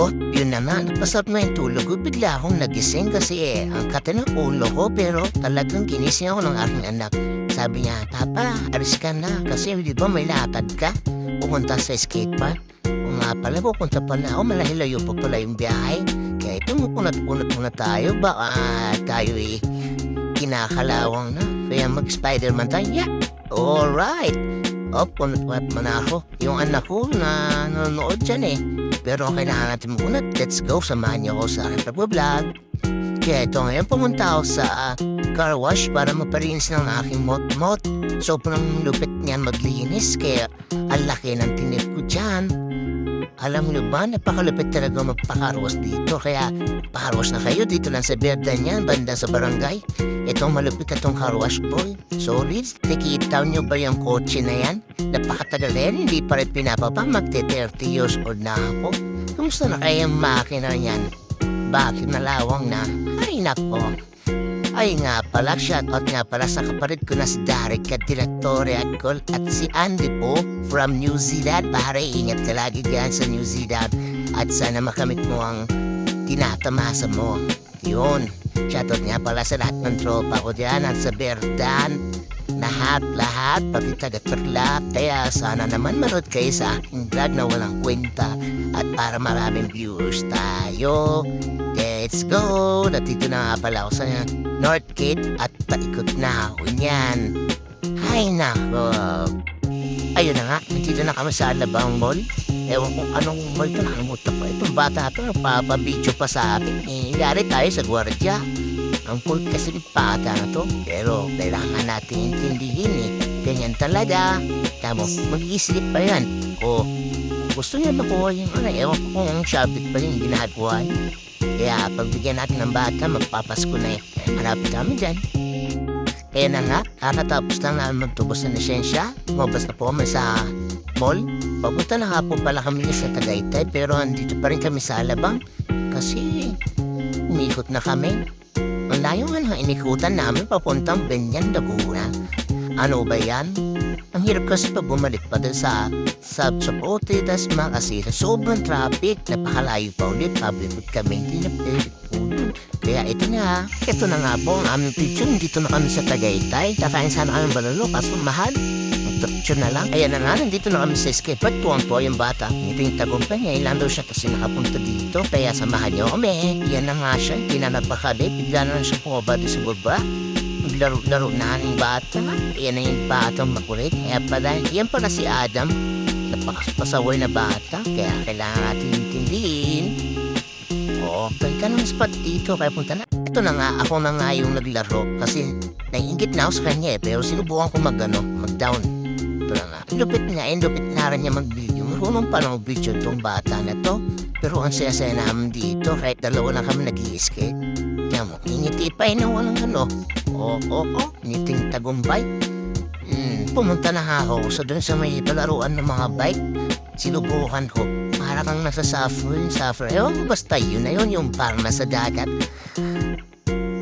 Oh, yun na nga, napasarap na yung tulog ko. Bigla akong nagising kasi ang kate ng ulo ko pero talagang ginising ako ng aking anak. Sabi niya, Papa, alis ka na kasi di ba may lakad ka? Pupunta sa skatepark. O nga pala, pupunta pala ako. Malayo pa pala yung biyahe. Kaya ito, punat-punat muna tayo. Baka tayo kinakalawang na. Kaya mag-Spider-Man tayo. Yeah, alright. Oh, punat-punat muna ako. Yung anak ko na nanonood dyan Pero kailangan natin muna. Let's go. Samahan niyo ako sa aking pag-vlog. Kaya ito ngayon pumunta ako sa car wash para maparinis ng aking mot-mot. Sobrang lupit niyan maglinis. Kaya ang laki ng tinip ko dyan. Alam niyo ba, napakalupit talaga magpakarwas dito. Kaya pakarwas na kayo dito lang sa Berdan yan, banda sa barangay. Itong malupit na itong car wash boy. Solid, nakikita niyo ba yung kotse na yan? Napakatagal na yan, hindi pa rin pinapapa. Magte-30 years old na ako. Kumusta na kaya yung makina yan? Bakit nalawang na? Ay nako. Ay nga pala, shoutout nga pala sa kapatid ko na si Derek Direttore at si Andy po from New Zealand. Pare, ingat ka lagi dyan sa New Zealand at sana makamit mo ang tinatamasa mo. Yun, shoutout nga pala sa lahat ng tropa ko dyan at sa Berdan. Lahat, pati taga-turlap. Kaya sana naman manood kayo sa aking vlog na walang kwenta at para maraming viewers tayo. Let's go! Natito na nga pala ako sa Northgate at paikot na ako niyan. Ay nako. Ayun na nga, natito na kami sa Alabang Mall. Ewan kung anong mall ito, nakalimutan ko. Itong bata ito, nagpapabidyo pa sa akin. Yari tayo sa gwardiya. Ang cool kasi ng bata na to. Pero kailangan natin intindihin Ganyan talaga. Tamo, mag-iisip pa yan. O gusto niya makuha yung ewan ko kung shabit pa yung ginagawa niya. Kaya pagbigyan natin ng bata, magpapasko na hanapin kami dyan. Kaya na nga, kakatapos lang namin magtubos ng lisensya. Mabas na po kami sa mall. Papunta na nga po pala kami sa Tagaytay, pero andito pa rin kami sa Alabang. Kasi umikot na kami. Ang layo nga ng inikutan namin papuntang Benyan, Laguna. Ano ba yan? Ang hirap kasi pa bumalik pa din sa Pote, tas kasi sa sobrang traffic, napakalayo pa ulit, pabibig kami, hindi na pilit po. Kaya ito na nga po ang aming picture, dito na kami sa Tagaytay, kakain sana kami balalo, kaso mahal, picture na lang. Ayan na nga, nandito na kami sa skatepark, tuwang po yung bata, ito yung tagumpay niya, ilan daw siya kasi nakapunta dito, kaya samahan niyo kami. Yan na nga siya, hindi na napakali, bigla na lang siya pumaba doon sa baba. Laro na ng bata. Yan na yung batang makulit. Kaya pala, yan pala si Adam. Napakapasaway na bata. Kaya kailangan natin intindihin. Okay ka ng spot dito. Kaya punta na. Ito na nga, ako na nga yung naglaro. Kasi naiingit na ako sa kanya pero sinubukan ko mag-down. Ito na nga. Lupit na rin niya mag-video. Marunong pa na mag-video itong bata na to. Pero ang saya-saya namin dito. Kahit dalawa lang kami nag-i-skate. Kaya mo, ingiti pa na walang ngiting tagumpay. Pumunta na ako sa doon sa may palaruan ng mga bike. Sinubukan ko. Para kang nasa suffer. Ewan ko basta yun na yun, yung parang nasa dagat.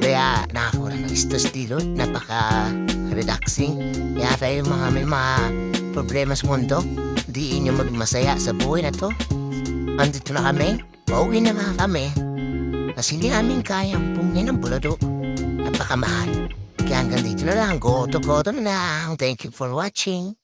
Kaya nakakuha ng estilo. Napaka-relaxing. Kaya tayo may mga problema sa mundo. Di inyo magmasaya sa buhay na to. Andito na kami. Pauwi na nga kami. Kasi hindi namin kayang pumingin ng bulado. Napakamahal. Kaya hanggang dito na lang. Goto na lang. Thank you for watching.